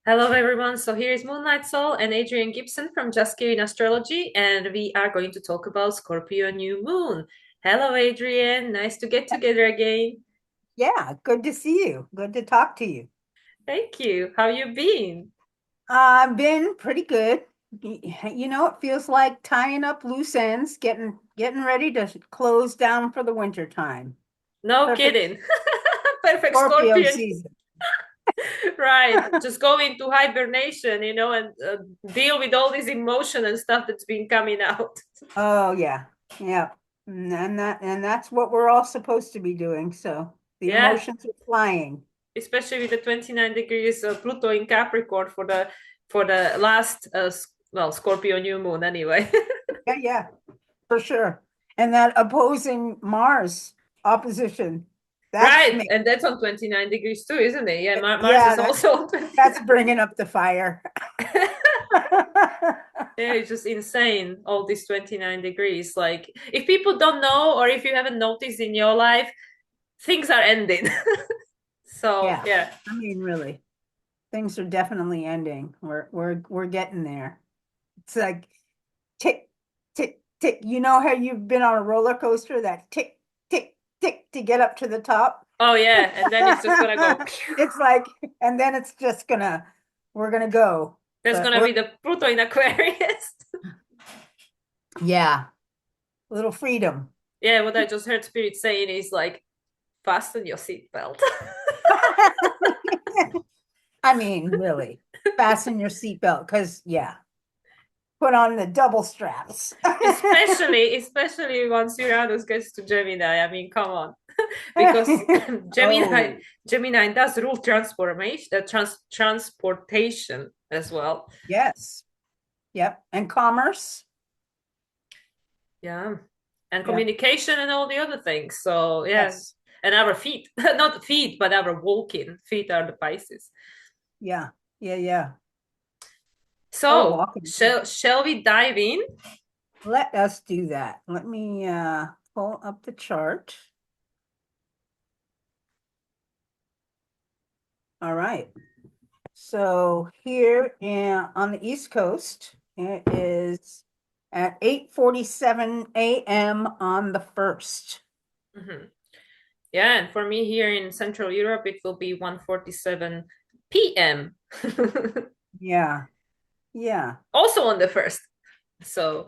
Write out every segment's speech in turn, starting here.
Hello, everyone. So here is Moonlight Soul and Adrienne Gibson from EA Astrology, and we are going to talk about Scorpio New Moon. Hello, Adrienne. Nice to get together again. Yeah, good to see you. Good to talk to you. Thank you. How you been? I've been pretty good. It feels like tying up loose ends, getting ready to close down for the winter time. No Perfect kidding. Perfect Scorpio Scorpion. season. Right. Just go into hibernation, and deal with all this emotion and stuff that's been coming out. Oh yeah. Yeah. And that's what we're all supposed to be doing. So the Yeah, emotions are flying. especially with the 29 degrees Pluto in Capricorn for the last Scorpio new moon anyway. Yeah, yeah, for sure. And that opposing Mars opposition, that's Right, me. and that's on 29 degrees too, isn't it? Yeah, Mars Yeah, is also on that's 29. bringing up the fire. Yeah, it's just insane, all these 29 degrees. Like, if people don't know, or if you haven't noticed in your life, things are ending. So, Yeah, yeah. I mean, really, things are definitely ending. We're getting there. It's like tick, tick, tick. You know how you've been on a roller coaster, that tick, tick, tick to get up to the top? Oh, yeah. And then it's just gonna go, pew. It's like, and then it's just we're gonna go. There's But gonna we're, be the Pluto in Aquarius. yeah, a little freedom. Yeah, what I just heard Spirit saying is like, fasten your seatbelt. I mean, really, fasten your seatbelt because, yeah, put on the double straps. Especially once Uranus gets to Gemini. I mean, come on. Because Gemini Oh, Gemini does rule transformation, transportation as well. yes. Yep. And commerce. Yeah, and Yep. communication and all the other things. So yeah, Yes. and our feet, not feet, but our walking feet are the Pisces. Yeah. Yeah. Yeah. Oh, So walking. shall we dive in? Let us do that. Let me pull up the chart. All right. So on the East Coast, it is at 8:47 a.m. on the 1st. Mhm. Yeah, and for me here in Central Europe, it will be 1:47 p.m. Yeah. Yeah. Also on the first. So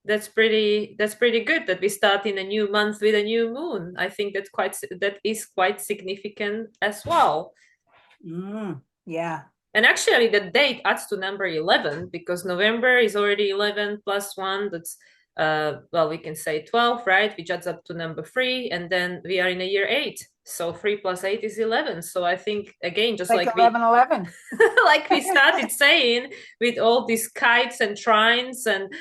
that's pretty good that we start in a new month with a new moon. I think that is quite significant as well. Yeah. And actually, the date adds to number 11 because November is already 11 plus one. That's, we can say 12, right? Which adds up to number three. And then we are in a year eight. So 3 plus 8 is 11. So I think, again, just Like like we 11:11. like we started saying with all these kites and trines and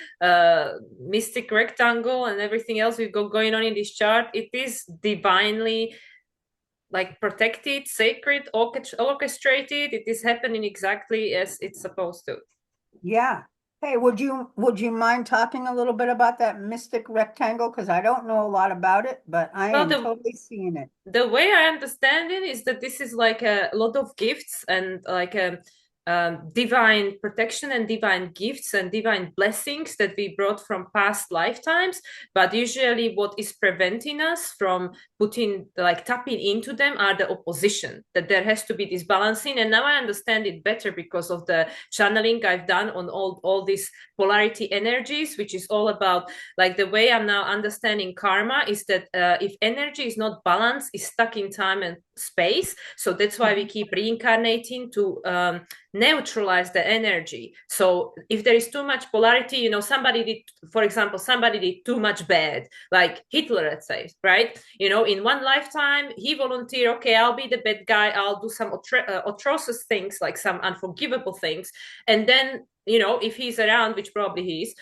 mystic rectangle and everything else we've got going on in this chart, it is divinely like protected, sacred, orchestrated. It is happening exactly as it's supposed to. Yeah. Hey, would you mind talking a little bit about that mystic rectangle? Because I don't know a lot about it, but I Well, am the totally seeing it. the way I understand it is that this is like a lot of gifts and like a divine protection and divine gifts and divine blessings that we brought from past lifetimes. But usually, what is preventing us from tapping into them are the opposition, that there has to be this balancing. And now I understand it better because of the channeling I've done on all these polarity energies, which is all about like the way I'm now understanding karma is that if energy is not balanced, is stuck in time and space. So that's why we Mhm. keep reincarnating to neutralize the energy. So if there is too much polarity, somebody did, for example, somebody did too much bad, like Hitler, let's say, right? In one lifetime, he volunteered, okay, I'll be the bad guy, I'll do some atrocious things, like some unforgivable things. And then you know, if he's around, which probably he is,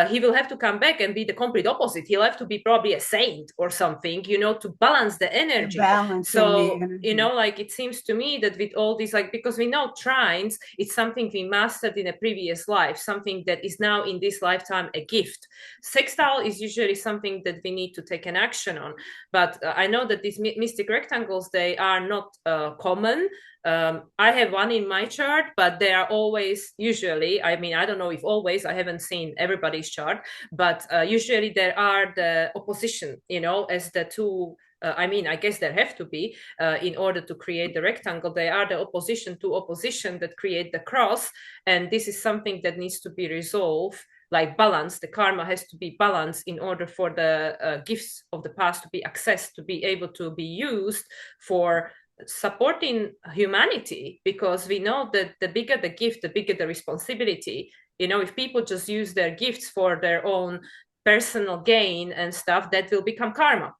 he will have to come back and be the complete opposite. He'll have to be probably a saint or something, you know, to balance the You're energy. balancing the So, you energy. know, like it seems to me that with all these, like, because we know trines, it's something we mastered in a previous life, something that is now in this lifetime a gift. Sextile is usually something that we need to take an action on. But I know that these mystic rectangles, they are not common. I have one in my chart, but they are always usually, I mean, I don't know if always, I haven't seen everybody's chart, but usually there are the opposition, you know, as the two. I mean, I guess there have to be in order to create the rectangle. They are the opposition to opposition that create the cross. And this is something that needs to be resolved, like balance. The karma has to be balanced in order for the gifts of the past to be accessed, to be able to be used for supporting humanity, because we know that the bigger the gift, the bigger the responsibility. You know, if people just use their gifts for their own personal gain and stuff, that will become karma.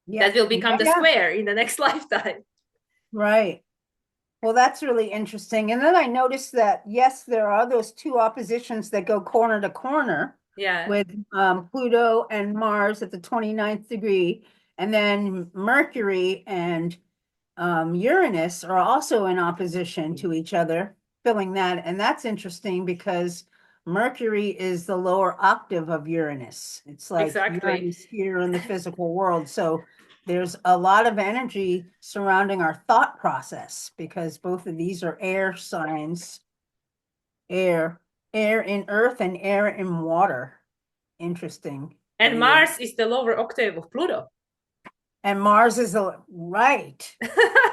Yeah, That will become yeah, the yeah. square in the next lifetime. Right. Well, that's really interesting. And then I noticed that, yes, there are those two oppositions that go corner to corner Yeah, with Pluto and Mars at the 29th degree. And then Mercury and Uranus are also in opposition to each other, filling that. And that's interesting because Mercury is the lower octave of Uranus. It's like exactly. Uranus here in the physical world. So there's a lot of energy surrounding our thought process because both of these are air signs, air, air in earth and air in water. Interesting. And The Mars is the lower octave of Pluto. and Mars is a right.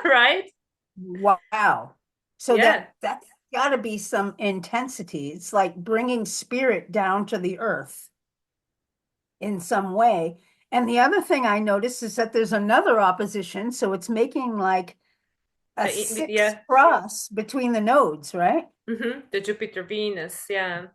Right? Wow. So Yeah. that's got to be some intensity. It's like bringing spirit down to the earth in some way. And the other thing I noticed is that there's another opposition, so it's making like a six Yeah. cross between the nodes, right? The Jupiter Venus. Yeah.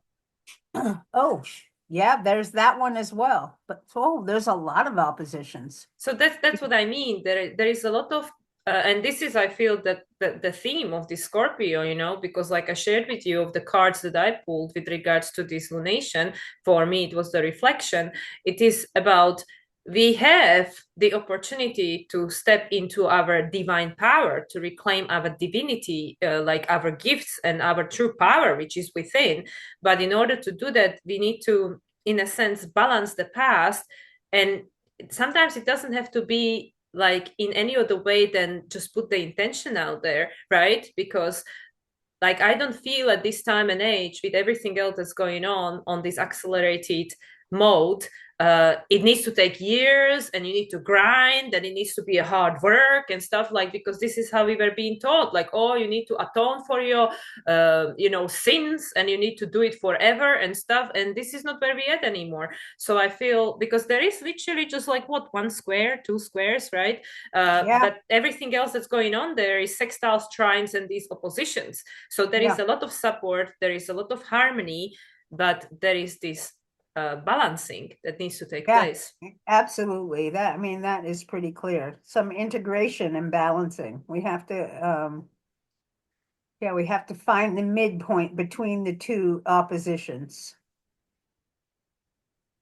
Oh, yeah, there's that one as well. But oh, there's a lot of oppositions. So that's what I mean. There is a lot of and this is, I feel, that the theme of this Scorpio, you know, because like I shared with you of the cards that I pulled with regards to this lunation, for me it was the reflection. It is about, we have the opportunity to step into our divine power, to reclaim our divinity, like our gifts and our true power, which is within. But in order to do that, we need to, in a sense, balance the past. And sometimes it doesn't have to be like in any other way than just put the intention out there, right? Because like I don't feel at this time and age, with everything else that's going on this accelerated mode, it needs to take years and you need to grind and it needs to be a hard work and stuff, like, because this is how we were being taught, like, oh, you need to atone for your you know, sins, and you need to do it forever and stuff, and this is not where we at anymore. So I feel, because there is literally just like what, one square, two squares, right? Yeah, But everything else that's going on there is sextiles, trines, and these oppositions. So there is yeah, a lot of support, there is a lot of harmony, but there is this balancing that needs to take yeah, place. absolutely. That, I mean, that is pretty clear. Some integration and balancing. Yeah, we have to find the midpoint between the two oppositions,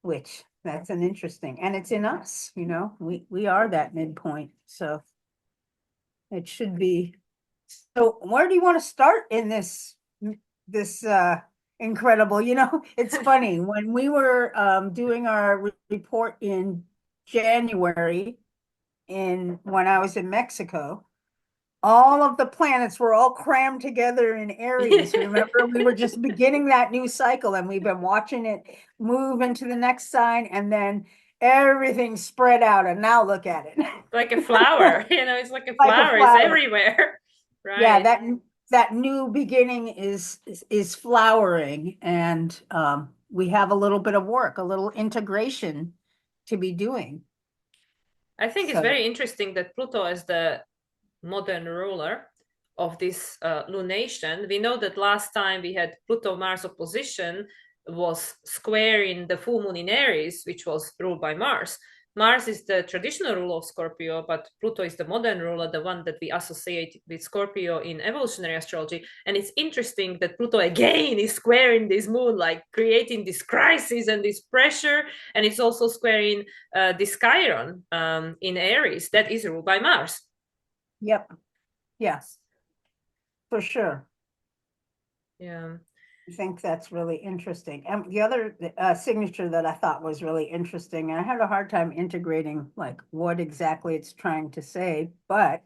which that's an interesting, and it's in us, you know, we are that midpoint, so it should be. So where do you want to start in this incredible, you know, it's funny when we were doing our report in January in when I was in Mexico, all of the planets were all crammed together in Aries. Remember, we were just beginning that new cycle and we've been watching it move into the next sign and then everything spread out. And now look at it. Like a flower, you know, it's like a Like a flower, it's flower. everywhere. Yeah, Right. that new beginning is flowering and we have a little bit of work, a little integration to be doing. I think it's So very interesting that Pluto is the modern ruler of this lunation. We know that last time we had Pluto Mars opposition was square in the full moon in Aries, which was ruled by Mars. Mars is the traditional ruler of Scorpio, but Pluto is the modern ruler, the one that we associate with Scorpio in evolutionary astrology. And it's interesting that Pluto again is squaring this moon, like creating this crisis and this pressure. And it's also squaring this Chiron in Aries that is ruled by Mars. Yep. Yes, for sure. Yeah. I think that's really interesting. And the other signature that I thought was really interesting, and I had a hard time integrating like what exactly it's trying to say, but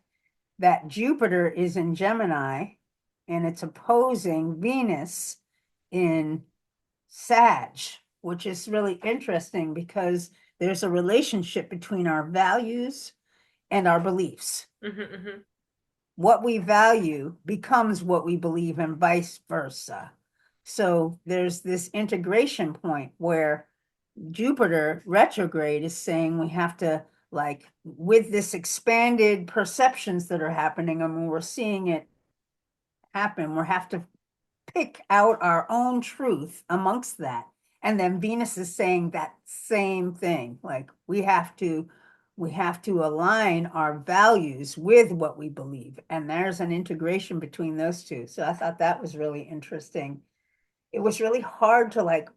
that Jupiter is in Gemini and it's opposing Venus in Sag, which is really interesting because there's a relationship between our values and our beliefs. Mm-hmm, mm-hmm. What we value becomes what we believe and vice versa. So there's this integration point where Jupiter retrograde is saying we have to, like, with this expanded perceptions that are happening, and we're seeing it happen, we have to pick out our own truth amongst that. And then Venus is saying that same thing, like we have to align our values with what we believe. And there's an integration between those two. So I thought that was really interesting. It was really hard to like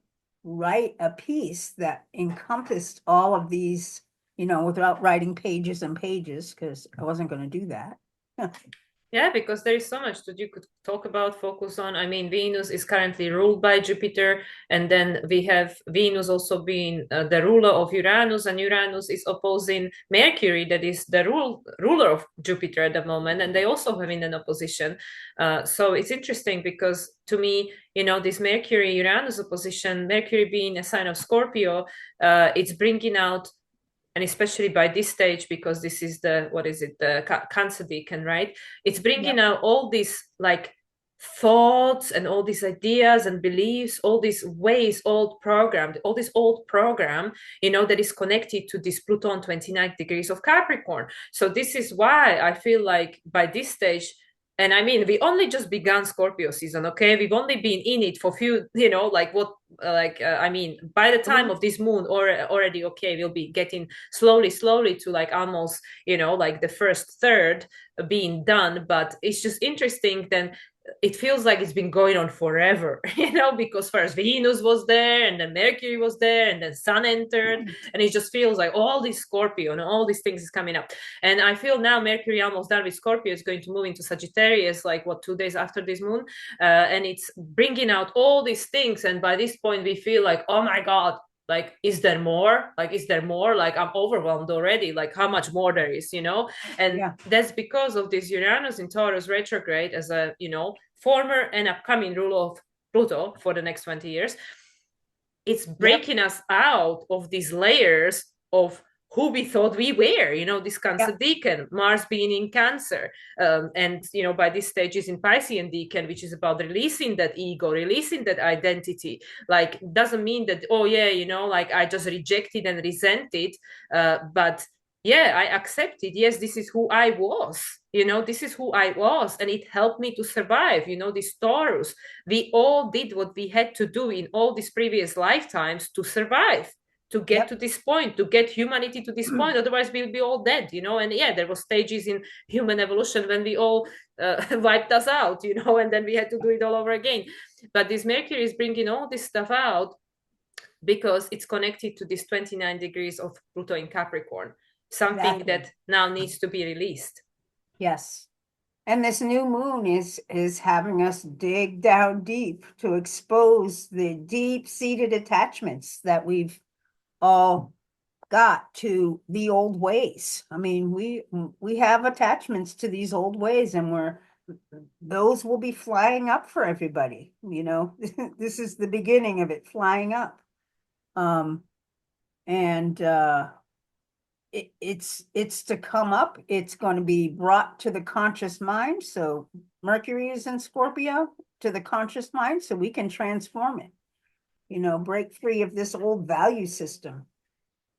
write a piece that encompassed all of these, without writing pages and pages, because I wasn't going to do that. Yeah, because there is so much that you could talk about, focus on. I mean, Venus is currently ruled by Jupiter, and then we have Venus also being the ruler of Uranus, and Uranus is opposing Mercury, that is the ruler of Jupiter at the moment, and they also have in an opposition. So it's interesting because to me, this Mercury-Uranus opposition, Mercury being a sign of Scorpio, it's bringing out, and especially by this stage, because this is the Cancer decan, right? It's bringing Yep. out all these like thoughts and all these ideas and beliefs, all these ways, all this old program, that is connected to this Pluto on 29 degrees of Capricorn. So this is why I feel like by this stage, and I mean, we only just begun Scorpio season, okay? We've only been in it for few, I mean, by the time of this moon, or already, okay, we'll be getting slowly to like almost, like the first third being done. But it's just interesting then. It feels like it's been going on forever, because first Venus was there, and then Mercury was there, and then Sun entered, and it just feels like all this Scorpio and all these things is coming up. And I feel now Mercury almost done with Scorpio is going to move into Sagittarius, like 2 days after this moon, and it's bringing out all these things. And by this point, we feel like, oh my God, like is there more, like I'm overwhelmed already, like how much more there is, and Yeah. that's because of this Uranus in Taurus retrograde as a former and upcoming ruler of Pluto for the next 20 years. It's breaking us out of these layers of who we thought we were, this Cancer decan, Mars being in Cancer. And, by this stage is in Piscean decan, which is about releasing that ego, releasing that identity. Like, doesn't mean that, oh, yeah, like I just rejected and resented. But yeah, I accepted, yes, this is who I was. This is who I was, and it helped me to survive. This Taurus, we all did what we had to do in all these previous lifetimes to survive, to get to this point, to get humanity to this point. Otherwise, we'll be all dead, And yeah, there were stages in human evolution when we all wiped us out, and then we had to do it all over again. But this Mercury is bringing all this stuff out because it's connected to this 29 degrees of Pluto in Capricorn, something that now needs to be released. Yes. And this new moon is having us dig down deep to expose the deep-seated attachments that we've all got to the old ways. I mean, we have attachments to these old ways, and those will be flying up for everybody. This is the beginning of it flying up. It's to come up. It's going to be brought to the conscious mind. So Mercury is in Scorpio, to the conscious mind, so we can transform it, break free of this old value system,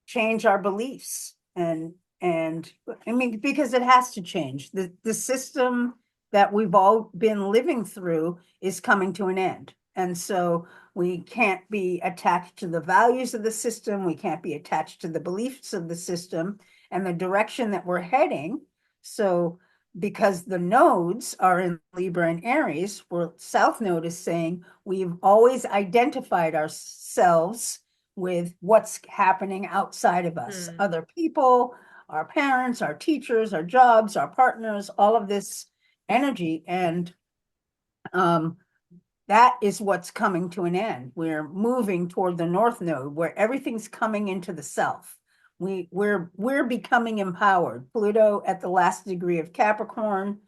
change our beliefs. And I mean, because it has to change. The system that we've all been living through is coming to an end. And so We can't be attached to the values of the system. We can't be attached to the beliefs of the system and the direction that we're heading. So because the nodes are in Libra and Aries, where South Node is saying we've always identified ourselves with what's happening outside of us, other people, our parents, our teachers, our jobs, our partners, all of this energy. And that is what's coming to an end. We're moving toward the North Node where everything's coming into the self. We're becoming empowered. Pluto at the last degree of Capricorn,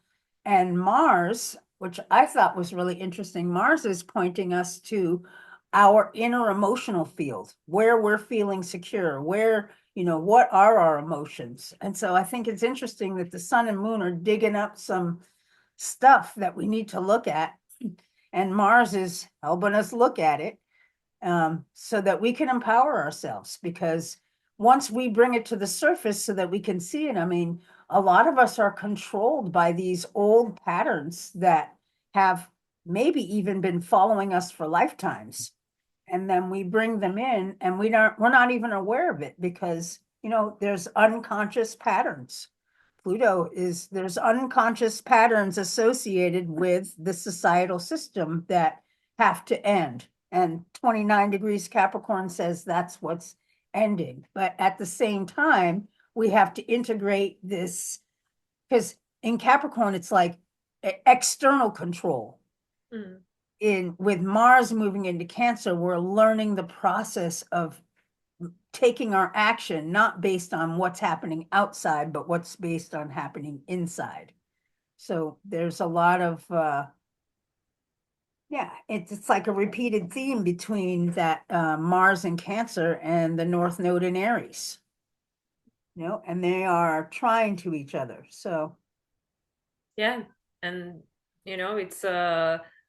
and Mars, which I thought was really interesting. Mars is pointing us to our inner emotional field, where we're feeling secure, where, what are our emotions? And so I think it's interesting that the sun and moon are digging up some stuff that we need to look at. And Mars is helping us look at it, so that we can empower ourselves. Because once we bring it to the surface so that we can see it, I mean, a lot of us are controlled by these old patterns that have maybe even been following us for lifetimes. And then we bring them in and we're not even aware of it because, there's unconscious patterns. There's unconscious patterns associated with the societal system that have to end. And 29 degrees Capricorn says that's what's ending. But at the same time, we have to integrate this, because in Capricorn, it's like external control. With Mars moving into Cancer, we're learning the process of taking our action, not based on what's happening outside, but what's based on happening inside. So there's a lot of, it's like a repeated theme between that Mars in Cancer and the North Node in Aries. And they are trying to each other. So yeah, and it's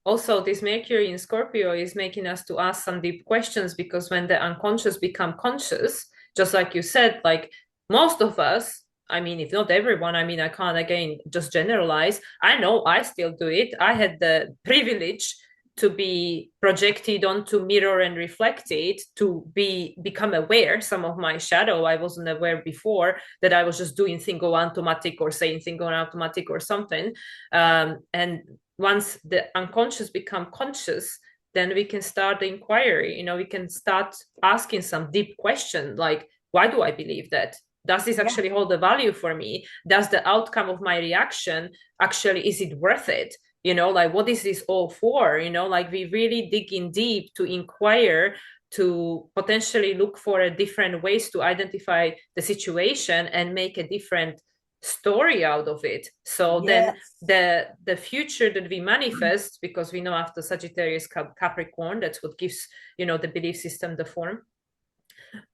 also this Mercury in Scorpio is making us to ask some deep questions, because when the unconscious become conscious, just like you said, like most of us, I mean, if not everyone, I mean, I can't again just generalize. I know I still do it. I had the privilege to be projected onto mirror and reflected, to become aware some of my shadow I wasn't aware before, that I was just doing thing on automatic or saying thing on automatic or something. And once the unconscious become conscious, then we can start the inquiry. We can start asking some deep question, like, why do I believe that? Does this actually hold a value for me? Does the outcome of my reaction actually, is it worth it? Like, what is this all for? Like, we really dig in deep to inquire, to potentially look for a different ways to identify the situation and make a different story out of it. So then the future that we manifest, because we know after Sagittarius Capricorn, that's what gives the belief system the form.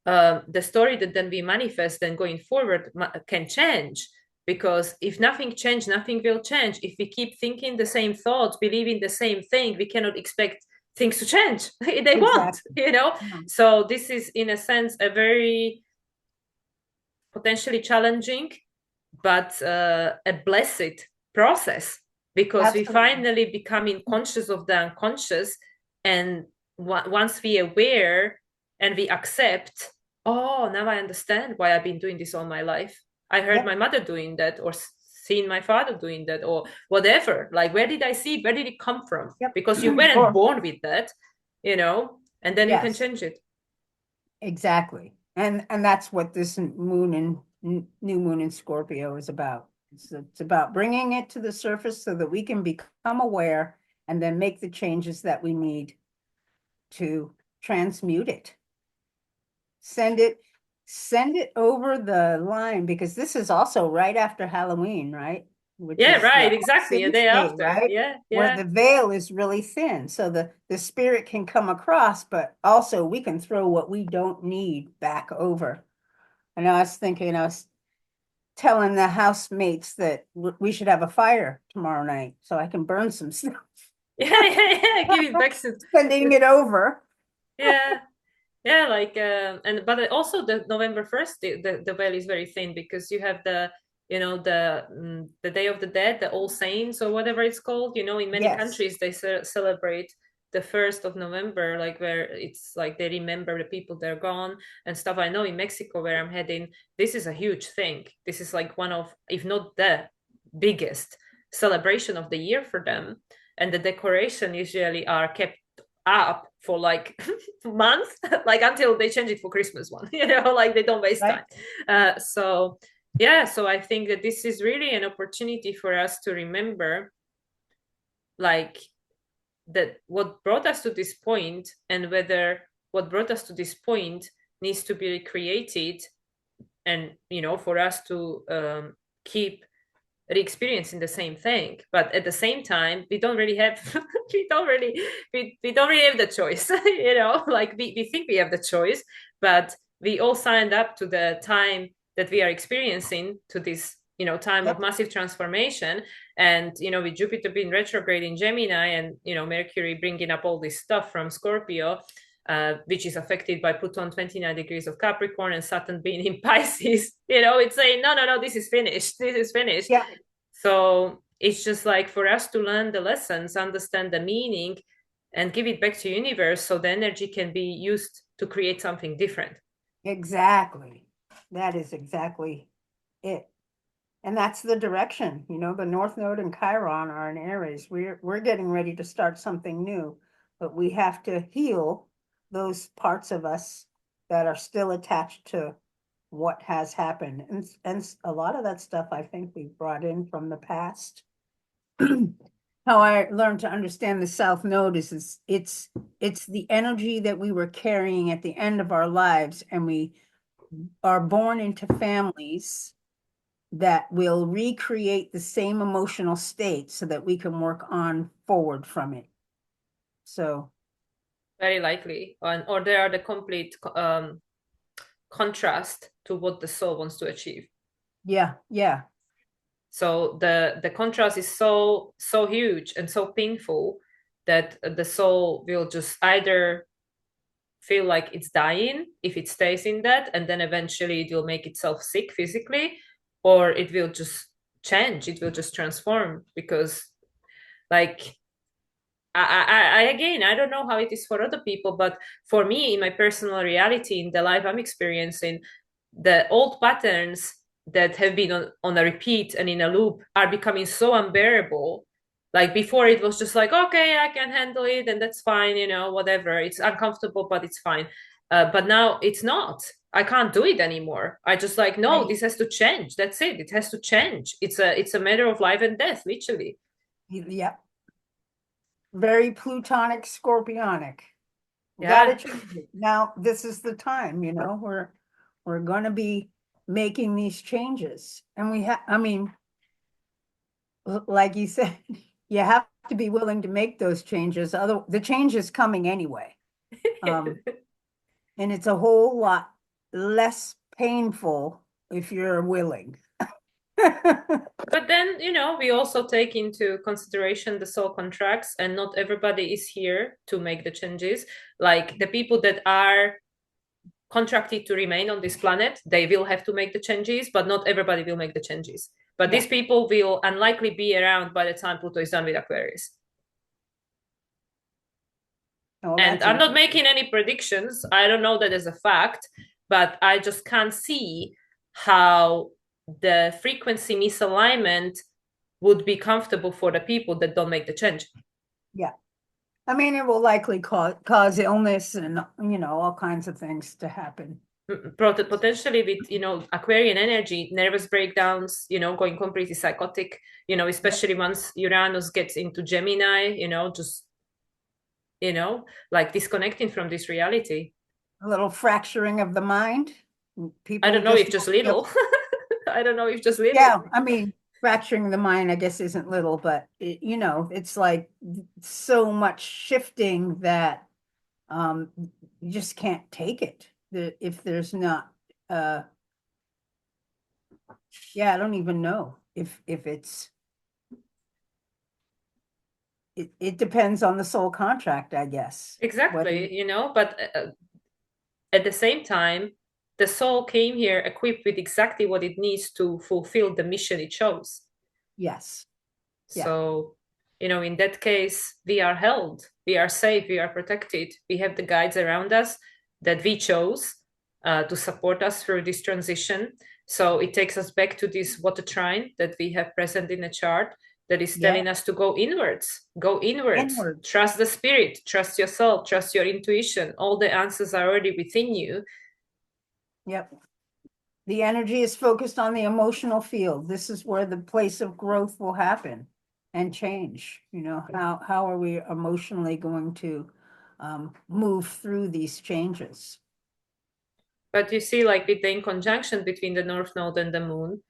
The story that then we manifest then going forward can change, because if nothing change, nothing will change. If we keep thinking the same thoughts, believing the same thing, we cannot expect things to change. They won't. So this is in a sense a very potentially challenging but a blessed process, because we finally becoming conscious of the unconscious. And once we aware and we accept, oh, now I understand why I've been doing this all my life. I heard my mother doing that, or seen my father doing that, or whatever. Like, where did I see it? Where did it come from? Because you weren't born with that, and then you can change it. Exactly. And that's what this moon and new moon in Scorpio is about. It's about bringing it to the surface so that we can become aware and then make the changes that we need to transmute it. Send it over the line, because this is also right after Halloween, right? Which is right, exactly. A day after, right? Where the veil is really thin, so the spirit can come across, but also we can throw what we don't need back over. And I was thinking, I was telling the housemates that we should have a fire tomorrow night so I can burn some stuff. Give it back. Sending it over. Like but also the November 1st, the veil is very thin, because you have the the Day of the Dead, the All Saints or whatever it's called. In many countries they celebrate the 1st of November, like where it's like they remember the people they're gone and stuff. I know in Mexico where I'm heading, this is a huge thing. This is like one of, if not the biggest celebration of the year for them. And the decoration usually are kept up for like months, like until they change it for Christmas one, like they don't waste Right. time. So yeah, so I think that this is really an opportunity for us to remember like that what brought us to this point, and whether what brought us to this point needs to be recreated, and for us to keep re-experiencing the same thing. But at the same time, we don't really have we don't really have the choice. Like we think we have the choice, but we all signed up to the time that we are experiencing, to this time of Yep. massive transformation. And with Jupiter being retrograde in Gemini, and Mercury bringing up all this stuff from Scorpio, which is affected by Pluto on 29 degrees of Capricorn, and Saturn being in Pisces, it's saying, no, no, no, this is finished. This is finished. Yeah, So it's just like for us to learn the lessons, understand the meaning, and give it back to universe, so the energy can be used to create something different. exactly. That is exactly it. And that's the direction, the North Node and Chiron are in Aries. We're getting ready to start something new, but we have to heal those parts of us that are still attached to what has happened. And a lot of that stuff I think we brought in from the past. How I learned to understand the South Node is it's the energy that we were carrying at the end of our lives, and we are born into families that will recreate the same emotional state so that we can work on forward from it. So Very likely, or they are the complete contrast to what the soul wants to achieve. yeah, yeah, So the contrast is so huge and so painful that the soul will just either feel like it's dying if it stays in that, and then eventually it will make itself sick physically, or it will just change, it will just transform. Because like I again, I don't know how it is for other people, but for me, in my personal reality, in the life I'm experiencing, the old patterns that have been on a repeat and in a loop are becoming so unbearable. Like before, it was just like, okay, I can handle it, and that's fine, whatever. It's uncomfortable, but it's fine. But now it's not. I can't do it anymore. I just like, no, right. this has to change. That's it. It has to change. It's a matter of life and death, literally. Yep. Very plutonic, scorpionic. We got to Yeah. change it. Now, this is the time, we're going to be making these changes. And I mean, like you said, you have to be willing to make those changes. The change is coming anyway. Um, and it's a whole lot less painful if you're willing. But then, we also take into consideration the soul contracts, and not everybody is here to make the changes. Like the people that are contracted to remain on this planet, they will have to make the changes, but not everybody will make the changes. But Yeah. these people will unlikely be around by the time Pluto is done with Aquarius. Oh, And that's I'm not interesting. making any predictions. I don't know that as a fact, but I just can't see how the frequency misalignment would be comfortable for the people that don't make the change. Yeah. I mean, it will likely cause illness and, all kinds of things to happen. Potentially with Aquarian energy, nervous breakdowns, going completely psychotic, Yep. especially once Uranus gets into Gemini, just like disconnecting from this reality. A little fracturing of the mind. I People don't know just if just won't be able. little. I don't know if just little. Yeah, I mean, fracturing the mind, I guess, isn't little, but it's like so much shifting that um you just can't take it. If there's not uh yeah, I don't even know if it depends on the soul contract, I guess. Whether Exactly, but at the same time, the soul came here equipped with exactly what it needs to fulfill the mission it chose. yes. Yeah. So In that case, we are held, we are safe, we are protected. We have the guides around us that we chose to support us through this transition. So it takes us back to this water trine that we have present in the chart that is Yeah, telling us to go inwards, inwards. trust the spirit, trust yourself, trust your intuition. All the answers are already within you. Yep. The energy is focused on the emotional field. This is where the place of growth will happen and change. How are we emotionally going to move through these changes? But you see, like with the conjunction between the North Node and the Moon,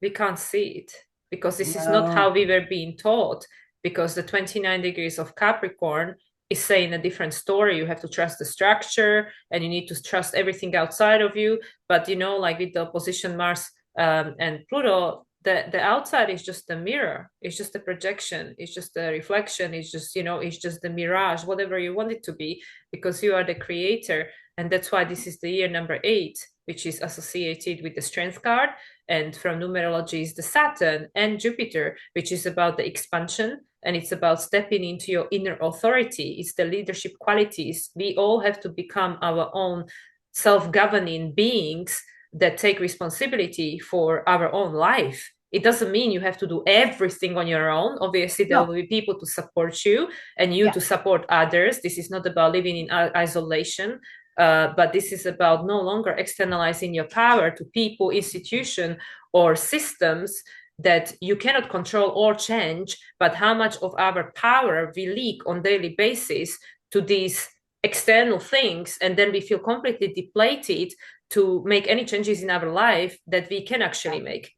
we can't see it because this is not how No, we were being taught. Because the 29 degrees of Capricorn is saying a different story. You have to trust the structure and you need to trust everything outside of you. But like with the opposition Mars and Pluto, the outside is just a mirror. It's just a projection. It's just a reflection. It's just it's just the mirage, whatever you want it to be, because you are the creator. And that's why this is the year number 8, which is associated with the strength card, and from numerology is the Saturn and Jupiter, which is about the expansion and it's about stepping into your inner authority. It's the leadership qualities. We all have to become our own self-governing beings that take responsibility for our own life. It doesn't mean you have to do everything on your own. Obviously, there no, will be people to support you and you yeah, to support others. This is not about living in isolation, but this is about no longer externalizing your power to people, institution, or systems that you cannot control or change, but how much of our power we leak on daily basis to these external things, and then we feel completely depleted to make any changes in our life that we can actually make.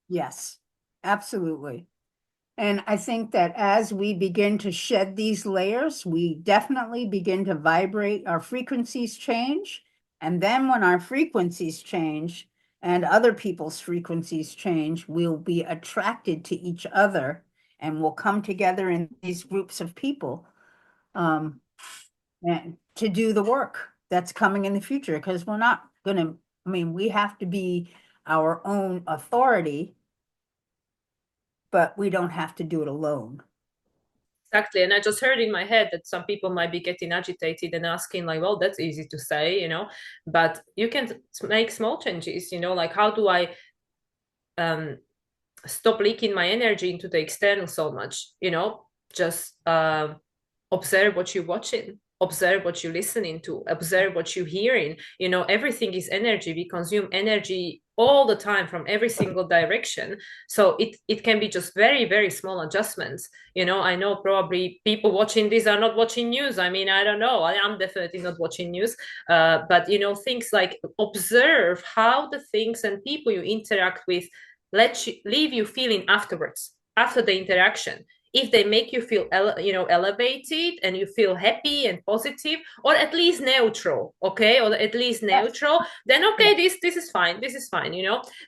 yes, absolutely. And I think that as we begin to shed these layers, we definitely begin to vibrate, our frequencies change. And then when our frequencies change and other people's frequencies change, we'll be attracted to each other and we'll come together in these groups of people um, and to do the work that's coming in the future. Because we're not going to, we have to be our own authority, but we don't have to do it alone. Exactly. And I just heard in my head that some people might be getting agitated and asking, like, well, that's easy to say, but you can make small changes, like how do I um, stop leaking my energy into the external so much, just observe what you're watching, observe what you're listening to, observe what you're hearing. Everything is energy. We consume energy all the time from every single direction. So it can be just very, very small adjustments. I know probably people watching this are not watching news. I mean, I don't know. I am definitely not watching news. But things like observe how the things and people you interact with leave you feeling afterwards, after the interaction. If they make you feel elevated and you feel happy and positive, or at least neutral, okay, or at least Yes. neutral, then Yeah. okay, this is fine,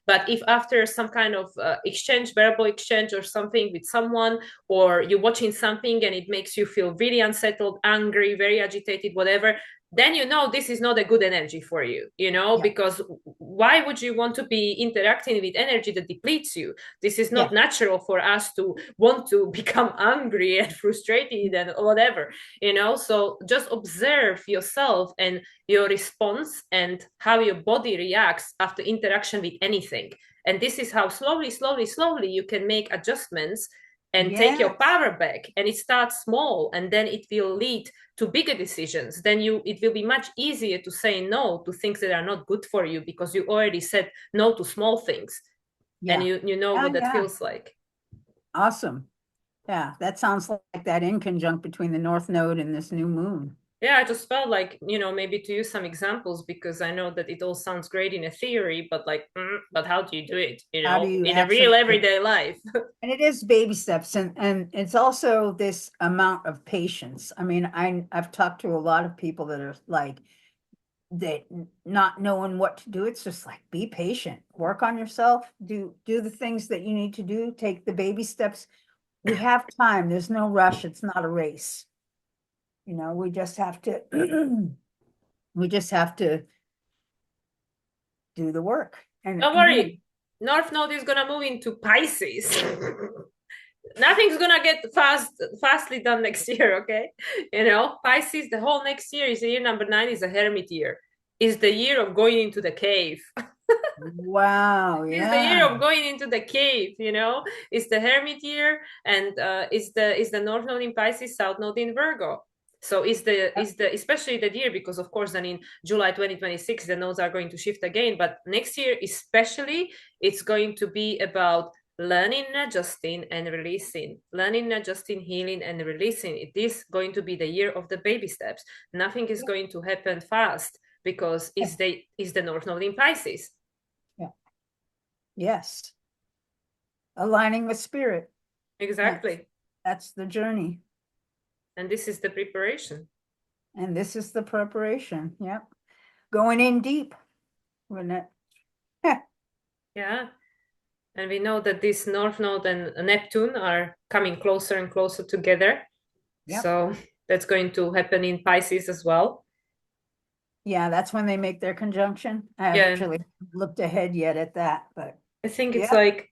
but if after some kind of exchange, verbal exchange or something with someone, or you're watching something and it makes you feel really unsettled, angry, very agitated, whatever, then this is not a good energy for you, Yeah. because why would you want to be interacting with energy that depletes you? This is Yeah. not natural for us to want to become angry and frustrated and whatever, so just observe yourself and your response and how your body reacts after interaction with anything. And this is how slowly, slowly, slowly you can make adjustments and take your Yes. power back. And it starts small and then it will lead to bigger decisions. Then it will be much easier to say no to things that are not good for you, because you already said no to small things, and Yeah. you know Yeah. what that Yeah. feels like. Awesome. Yeah. That sounds like that in conjunct between the North Node and this new moon. Yeah, I just felt like, maybe to use some examples, because I know that it all sounds great in a theory, but like, but how do you do it, How do you in a real actually do it? everyday life? And it is baby steps and it's also this amount of patience. I've talked to a lot of people that are like they not knowing what to do. It's just like be patient, work on yourself, do the things that you need to do, take the baby steps. We have time. There's no rush. It's not a race. We just have to we just have to do the work. And Don't worry, North Node is gonna move into Pisces. nothing's gonna get fastly done next year, okay? Pisces, the whole next year is year number 9, is a hermit year. Is the year of going into the cave. Wow, It's the year yeah. of going into the cave. It's the hermit year, and is the north node in Pisces, south node in Virgo. So is the especially the year, because of course then in July 2026 the nodes are going to shift again, but next year especially it's going to be about learning, adjusting, and releasing. Learning, adjusting, healing, and releasing. It is going to be the year of the baby steps. Nothing is going to happen fast because is the north node in Pisces. Yeah. Yes. Aligning with spirit. Exactly. That's the journey. And this is the preparation. And this is the preparation. Yep. Going in deep. When it, Yeah. And we know that this North Node and Neptune are coming closer and closer together. yep. So that's going to happen in Pisces as well. Yeah, that's when they make their conjunction. I Yeah. actually looked ahead yet at that, but I think it's yeah. like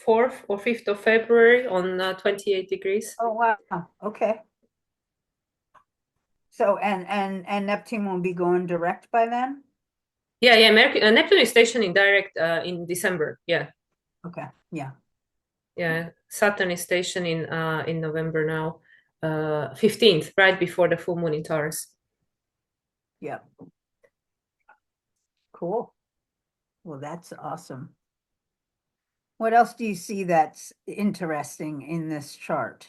4th or 5th of February on 28 degrees. Oh, wow. Okay. So, and Neptune will be going direct by then? Yeah, yeah. Neptune is stationed in direct in December. Yeah. Okay. Yeah. Yeah. Saturn is stationed in November now. 15th, right before the full moon in Taurus. Yeah. Cool. Well, that's awesome. What else do you see that's interesting in this chart?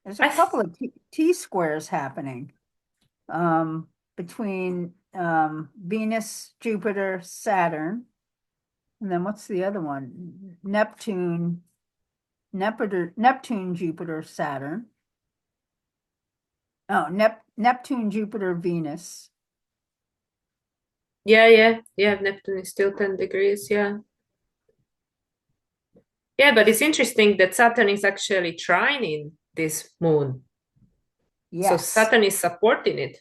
There's a I th- couple of T-squares happening between Venus, Jupiter, Saturn, and then what's the other one? Neptune, Jupiter, Saturn. Oh, Neptune, Jupiter, Venus. yeah. Neptune is still 10 degrees. Yeah. Yeah, but it's interesting that Saturn is actually trining this moon. So Yes, Saturn is supporting it.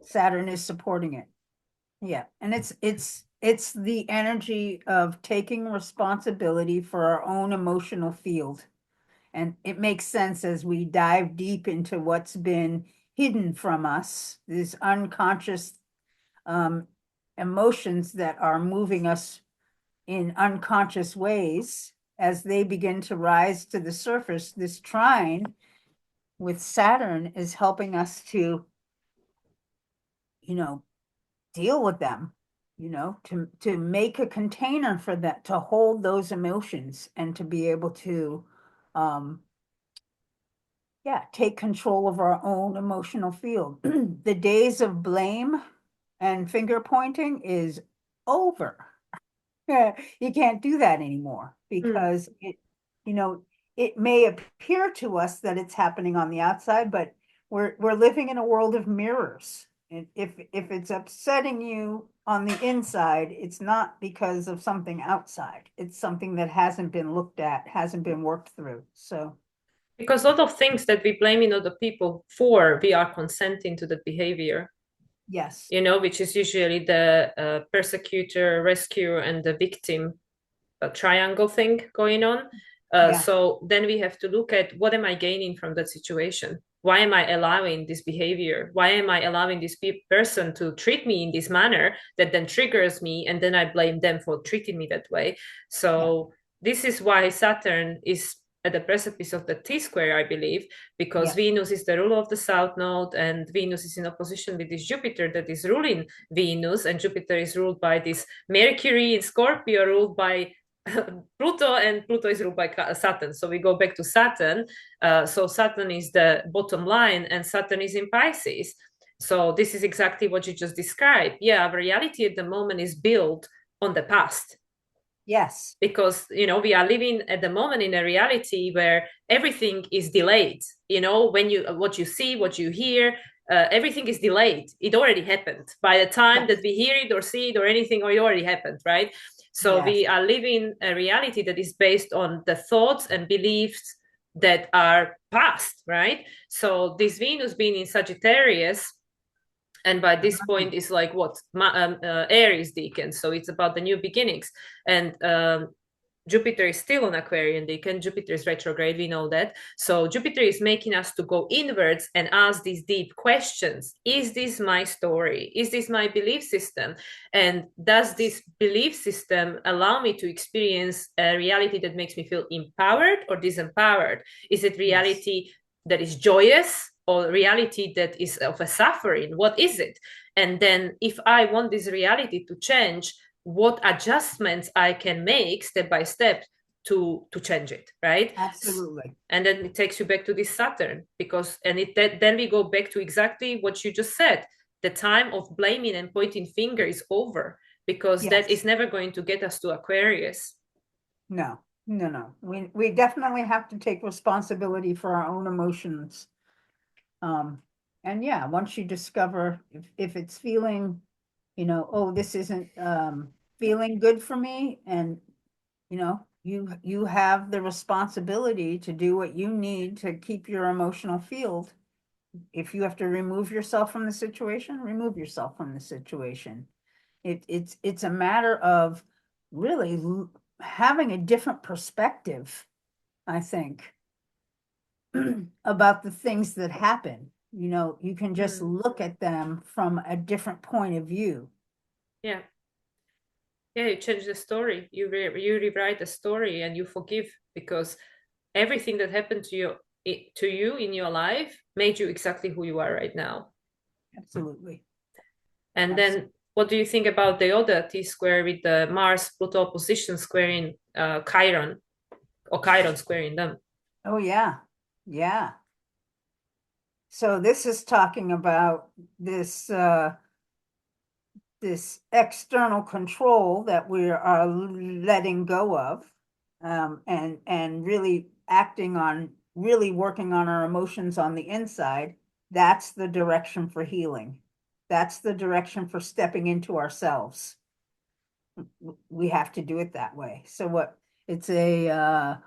Saturn is supporting it. Yeah, and it's the energy of taking responsibility for our own emotional field. And it makes sense as we dive deep into what's been hidden from us, these unconscious um, emotions that are moving us in unconscious ways. As they begin to rise to the surface, this trine with Saturn is helping us to, you know, deal with them, to make a container for that, to hold those emotions and to be able to um yeah, take control of our own emotional field. The days of blame and finger pointing is over. Yeah, you can't do that anymore Mm. because you know, it may appear to us that it's happening on the outside, but we're living in a world of mirrors. And if it's upsetting you on the inside, it's not because of something outside. It's something that hasn't been looked at, hasn't been worked through. So Because a lot of things that we blame in other people for, we are consenting to that behavior, yes, which is usually the persecutor, rescuer, and the victim triangle thing going on. yeah, So then we have to look at what am I gaining from that situation? Why am I allowing this behavior? Why am I allowing this person to treat me in this manner that then triggers me, and then I blame them for treating me that way? yeah, So this is why Saturn is at the precipice of the T-square, I believe, because yeah, Venus is the ruler of the south node, and Venus is in opposition with this Jupiter that is ruling Venus, and Jupiter is ruled by this Mercury in Scorpio, ruled by Pluto, and Pluto is ruled by Saturn. So we go back to Saturn. So Saturn is the bottom line, and Saturn is in Pisces. So this is exactly what you just described. Yeah, our reality at the moment is built on the past, yes, because we are living at the moment in a reality where everything is delayed. When what you see, what you hear, everything is delayed. It already happened by the time that yes, we hear it or see it or anything, or it already happened, right? So yes, we are living a reality that is based on the thoughts and beliefs that are past, right? So this Venus being in Sagittarius, and by this point it's like what Aries deacon, so it's about the new beginnings. And Jupiter is still on Aquarian decan. Jupiter is retrograde, we know that. So Jupiter is making us to go inwards and ask these deep questions. Is this my story? Is this my belief system? And does this belief system allow me to experience a reality that makes me feel empowered or disempowered? Is it reality that is joyous or reality that is of a suffering? What is it? And then if I want this reality to change, what adjustments I can make step by step to change it, right? Absolutely. And then it takes you back to this Saturn, because then we go back to exactly what you just said. The time of blaming and pointing finger is over, because that is never going to get us to Aquarius. No, no, no. We definitely have to take responsibility for our own emotions. And yeah, once you discover if it's feeling, oh, this isn't feeling good for me, and you have the responsibility to do what you need to keep your emotional field. If you have to remove yourself from the situation, remove yourself from the situation. It's a matter of really having a different perspective, I think, about the things that happen. You can just look at them from a different point of view. Yeah. Yeah, you change the story. You rewrite the story and you forgive, because everything that happened to you in your life made you exactly who you are right now. Absolutely. And then what do you think about the other T-square with the Mars Pluto opposition squaring Chiron, or Chiron squaring them? Oh yeah. Yeah. So this is talking about this external control that we are letting go of, and really really working on our emotions on the inside. That's the direction for healing. That's the direction for stepping into ourselves. We have to do it that way. So what it's a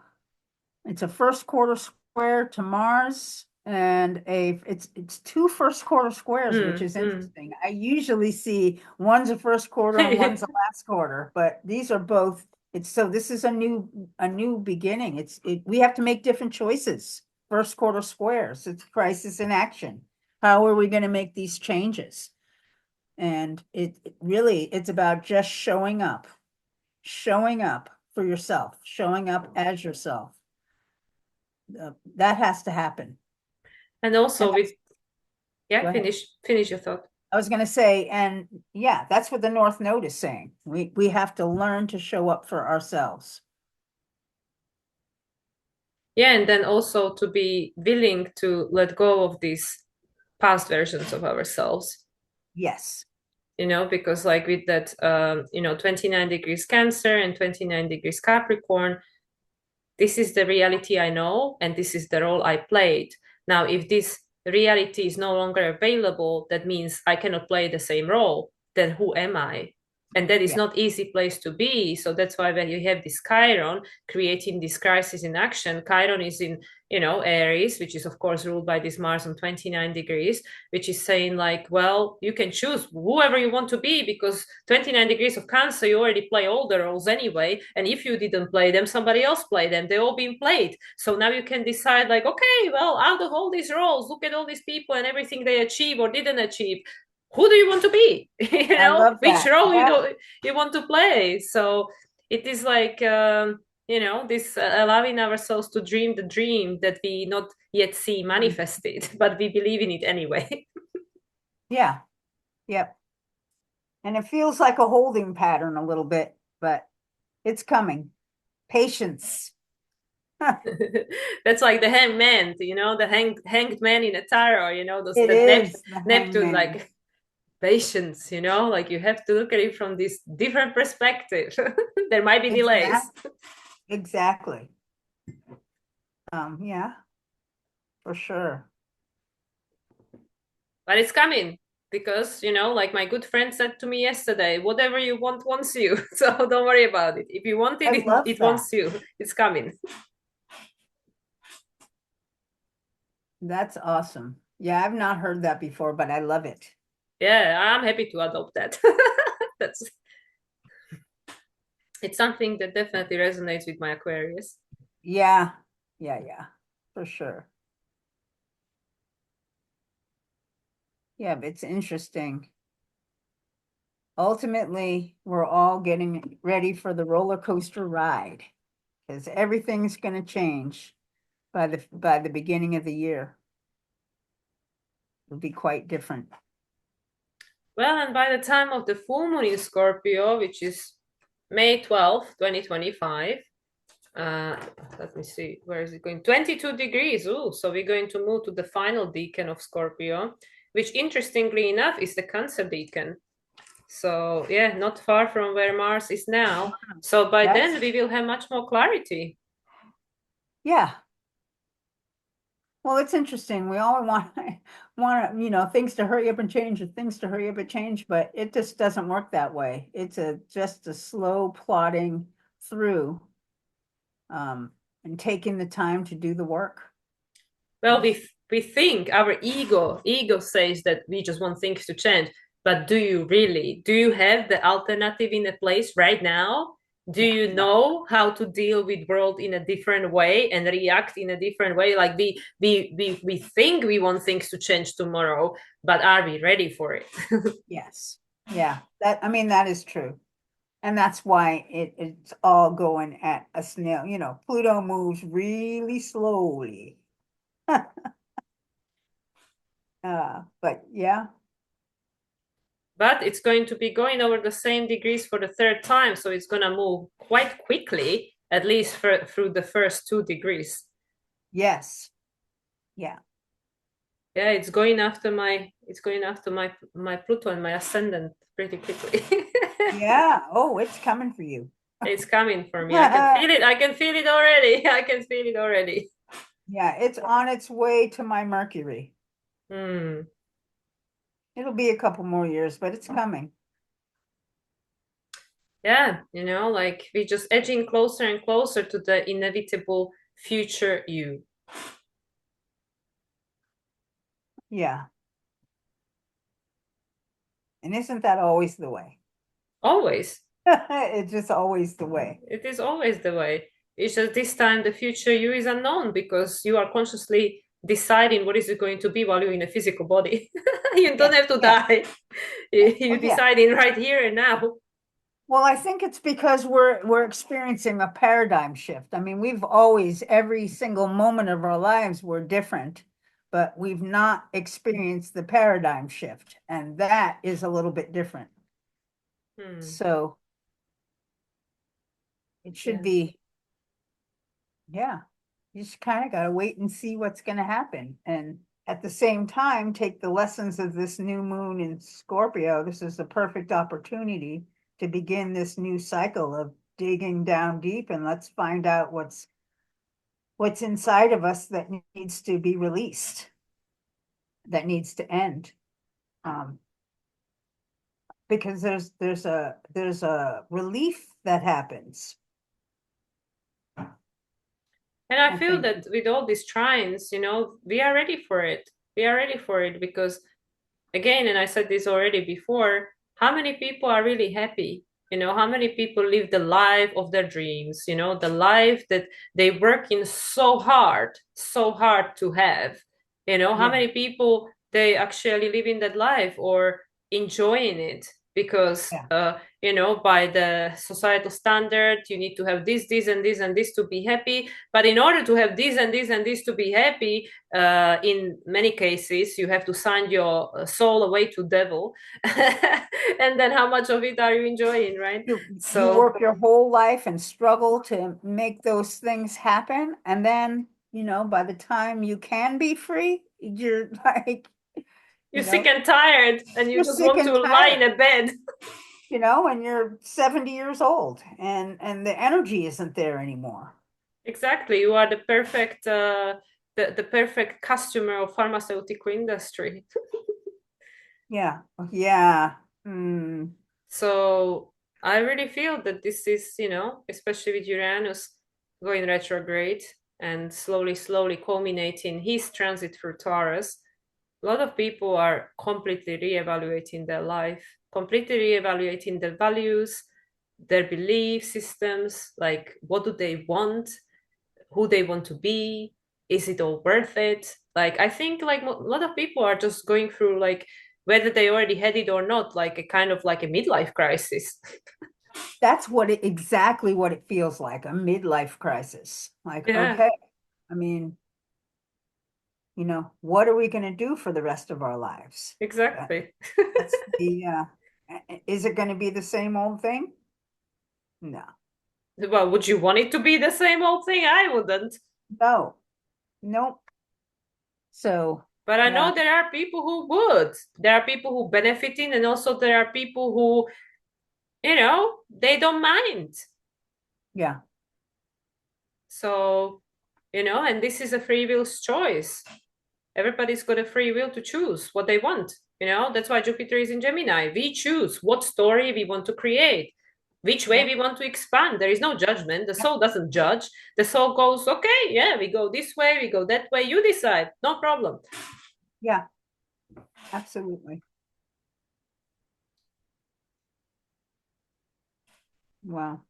first quarter square to Mars, and it's two first quarter squares, which is interesting. I usually see one's a first quarter and one's a last quarter, but these are both. This is a new beginning. We have to make different choices. First quarter squares. It's crisis in action. How are we going to make these changes? And it's about just showing up for yourself, showing up as yourself. That has to happen. And also with, Go ahead. finish your thought. I was going to say, and yeah, that's what the North Node is saying. We have to learn to show up for ourselves. Yeah, and then also to be willing to let go of these past versions of ourselves. Yes. Because like with that 29 degrees Cancer and 29 degrees Capricorn, this is the reality I know, and this is the role I played. Now, if this reality is no longer available, that means I cannot play the same role. Then who am I? And that is not easy place to be. So that's why when you have this Chiron creating this crisis in action, Chiron is in Aries, which is of course ruled by this Mars on 29 degrees, which is saying like, well, you can choose whoever you want to be, because 29 degrees of Cancer, you already play all the roles anyway, and if you didn't play them, somebody else played them. They all been played. So now you can decide like, okay, well, out of all these roles, look at all these people and everything they achieve or didn't achieve, who do you want to be? I love Which that. role Yeah. you want to play. So it is like this allowing ourselves to dream the dream that we not yet see manifested, but we believe in it anyway. Yeah. Yep. And it feels like a holding pattern a little bit, but it's coming. Patience. That's like the hanged man, the hanged man in a tarot, those It that is the Neptune, hangman. like patience, like you have to look at it from this different perspective. There might be delays. Exactly. Yeah, for sure. But it's coming, because like my good friend said to me yesterday, whatever you want wants you. So don't worry about it. If you want I it, love it that. wants you. It's coming. That's awesome. Yeah, I've not heard that before, but I love it. Yeah, I'm happy to adopt that. That's it's something that definitely resonates with my Aquarius. Yeah, yeah, for sure. Yeah, but it's interesting. Ultimately, we're all getting ready for the roller coaster ride because everything's going to change by the beginning of the year. It'll be quite different. Well, and by the time of the full moon in Scorpio, which is May 12th, 2025, uh, let me see, where is it going? 22 degrees. Ooh, so we're going to move to the final decan of Scorpio, which interestingly enough is the Cancer decan. So, yeah, not far from where Mars is now. So by That's then we will have much more clarity. yeah. Well, it's interesting. We all want things to hurry up and change, or things to hurry up and change, but it just doesn't work that way. It's just a slow plodding through, and taking the time to do the work. Well, we think our ego says that we just want things to change, but do you really? Do you have the alternative in a place right now? Do Yeah, you no. know how to deal with world in a different way and react in a different way? Like we think we want things to change tomorrow, but are we ready for it? Yes. Yeah. That is true. And that's why it's all going at a snail. Pluto moves really slowly. But yeah, But it's going to be going over the same degrees for the third time, so it's going to move quite quickly, at least through the first 2 degrees. yes. Yeah. Yeah, it's going after my Pluto and my ascendant pretty quickly. Yeah. Oh, it's coming for you. It's coming for me. I can feel it. I can feel it already. I can feel it already. Yeah, it's on its way to my Mercury. Hmm. It'll be a couple more years, but it's coming. Yeah, like we're just edging closer and closer to the inevitable future you. Yeah. And isn't that always the way? Always. It's just always the way. It is always the way. It's just this time the future you is unknown because you are consciously deciding what is it going to be while you're in a physical body. You don't Yes, have to yes. die. Oh, You're yeah. deciding right here and now. Well, I think it's because we're experiencing a paradigm shift. I mean, we've always, every single moment of our lives, we're different, but we've not experienced the paradigm shift, and that is a little bit different. Hmm. So it should Yeah. be, yeah, you just kind of got to wait and see what's going to happen. And at the same time, take the lessons of this new moon in Scorpio. This is the perfect opportunity to begin this new cycle of digging down deep, and let's find out what's inside of us that needs to be released, that needs to end. Um, because there's a relief that happens. And I I feel think, that with all these trines, we are ready for it. We are ready for it because, again, and I said this already before, how many people are really happy? How many people live the life of their dreams, the life that they work in so hard to have. How yeah, many people they actually live in that life or enjoying it because yeah, by the societal standard you need to have this and this and this to be happy, but in order to have this and this and this to be happy, in many cases you have to sign your soul away to devil. And then how much of it are you enjoying, right? you So work your whole life and struggle to make those things happen, and then by the time you can be free, you're like, you're you sick know and tired and you you're just sick want to and lie in tired, a bed. and you're 70 years old, and the energy isn't there anymore. Exactly, you are the perfect the perfect customer of pharmaceutical industry. Yeah, yeah. Hmm. So I really feel that this is, especially with Uranus going retrograde and slowly culminating his transit through Taurus, a lot of people are completely reevaluating their life, completely reevaluating their values, their belief systems, like what do they want, who they want to be, is it all worth it? Like I think like a lot of people are just going through like whether they already had it or not, like a kind of like a midlife crisis. That's what it exactly what it feels like, a midlife crisis. Like, Yeah, okay, I mean, what are we going to do for the rest of our lives? That, exactly. that's is it going to be the same old thing? No, Well, would you want it to be the same old thing? I wouldn't. no, nope. So, But I yeah, know there are people who would. There are people who benefiting, and also there are people who, they don't mind. yeah, So, and this is a free will's choice. Everybody's got a free will to choose what they want. That's why Jupiter is in Gemini. We choose what story we want to create, which way yep, we want to expand. There is no judgment. The soul doesn't judge. The soul goes, okay, yeah, we go this way, we go that way. You decide, no problem. yeah, absolutely. Wow.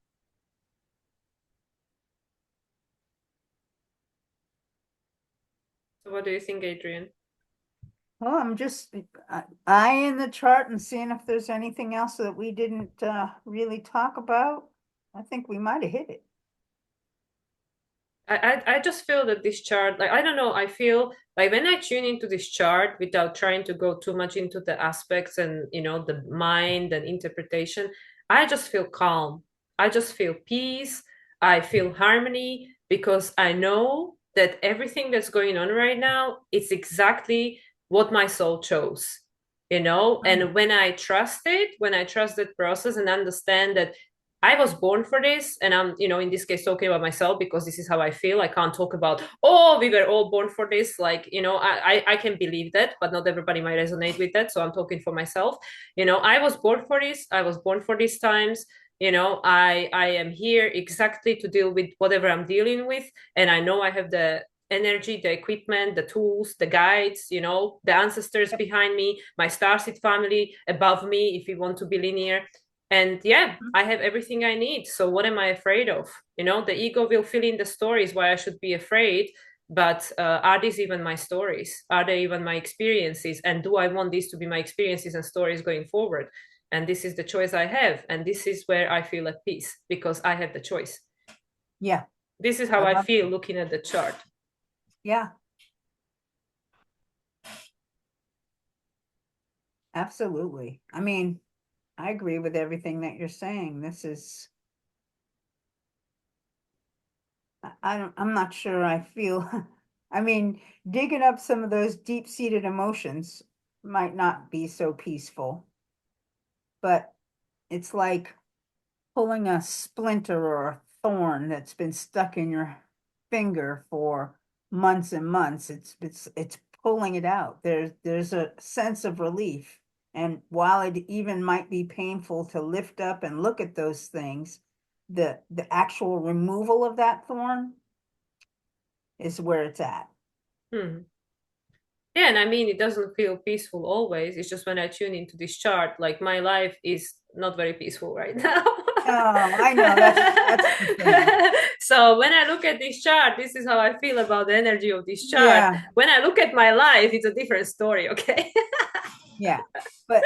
So, what do you think, Adrienne? Well, I'm just eyeing the chart and seeing if there's anything else that we didn't really talk about. I think we might have hit it. I just feel that this chart, like I don't know, I feel like when I tune into this chart without trying to go too much into the aspects and the mind and interpretation, I just feel calm. I just feel peace. I feel harmony because I know that everything that's going on right now, it's exactly what my soul chose. Right. And when I trust it, when I trust that process and understand that I was born for this, and I'm, in this case, talking about myself because this is how I feel. I can't talk about, oh, we were all born for this. Like, I can believe that, but not everybody might resonate with that. So I'm talking for myself. I was born for this. I was born for these times. I am here exactly to deal with whatever I'm dealing with, and I know I have the energy, the equipment, the tools, the guides, the ancestors behind me, my starseed family above me, if we want to be linear. And yeah, I have everything I need. So what am I afraid of? The ego will fill in the stories why I should be afraid. But are these even my stories? Are they even my experiences? And do I want these to be my experiences and stories going forward? And this is the choice I have. And this is where I feel at peace because I have the choice. Yeah, This is I how I love feel it. looking at the chart. Yeah, absolutely. I mean, I agree with everything that you're saying. This is, I'm not sure I feel, I mean, digging up some of those deep-seated emotions might not be so peaceful, but it's like pulling a splinter or a thorn that's been stuck in your finger for months and months. It's pulling it out. There's a sense of relief. And while it even might be painful to lift up and look at those things, the actual removal of that thorn is where it's at. Hmm. Yeah, and I mean, it doesn't feel peaceful always. It's just when I tune into this chart, like my life is not very peaceful right now. Oh, I know that's the thing. So when I look at this chart, this is how I feel about the energy of this chart. Yeah, When I look at my life, it's a different story, okay? yeah. But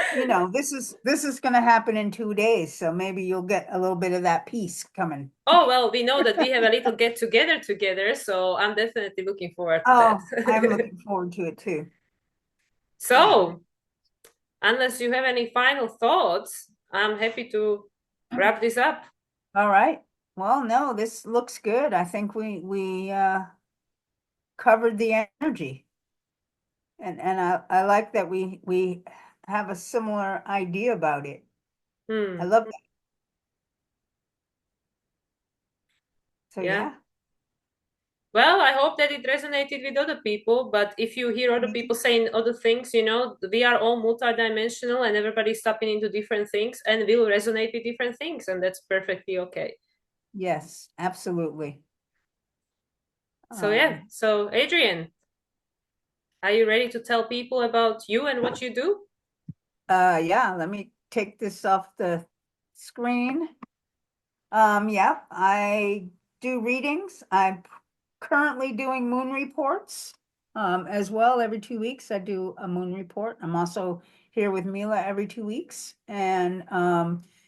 this is going to happen in 2 days, so maybe you'll get a little bit of that peace coming. Oh, well, we know that we have a little get together, so I'm definitely looking forward to Oh, I'm that. looking forward to it too. Yeah. So, unless you have any final thoughts, I'm happy to wrap this up. All right. Well, no, this looks good. I think we covered the energy. And I like that we have a similar idea about it. I Hmm. love that. So Yeah. yeah. Well, I hope that it resonated with other people. But if you hear other people saying other things, we are all multidimensional and everybody's tapping into different things and will resonate with different things. And that's perfectly okay. Yes, absolutely. So, yeah. Um, So, Adrienne, are you ready to tell people about you and what you do? yeah, let me take this off the screen. Yeah, I do readings. I'm currently doing moon reports as well. Every 2 weeks, I do a moon report. I'm also here with Mila every 2 weeks. And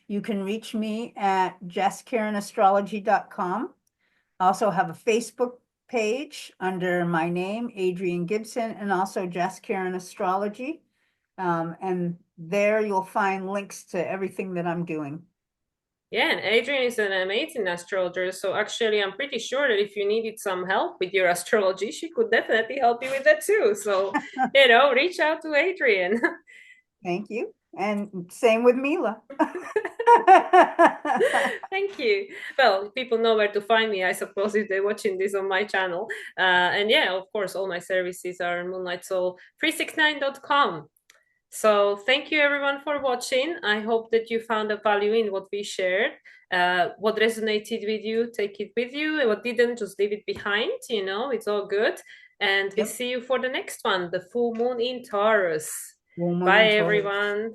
you can reach me at JessKarenAstrology.com. I also have a Facebook page under my name, Adrienne Gibson, and also Jess Karen Astrology. And there you'll find links to everything that I'm doing. Yeah, and Adrienne is an amazing astrologer. So actually, I'm pretty sure that if you needed some help with your astrology, she could definitely help you with that too. So, reach out to Adrienne. Thank you. And same with Mila. Thank you. Well, people know where to find me, I suppose, if they're watching this on my channel. And yeah, of course, all my services are on moonlightsoul369.com. So thank you everyone for watching. I hope that you found a value in what we shared. What resonated with you, take it with you. And what didn't, just leave it behind. It's all good. And we Yep. see you for the next one, the full moon in Taurus. Woman Bye, in Taurus. everyone.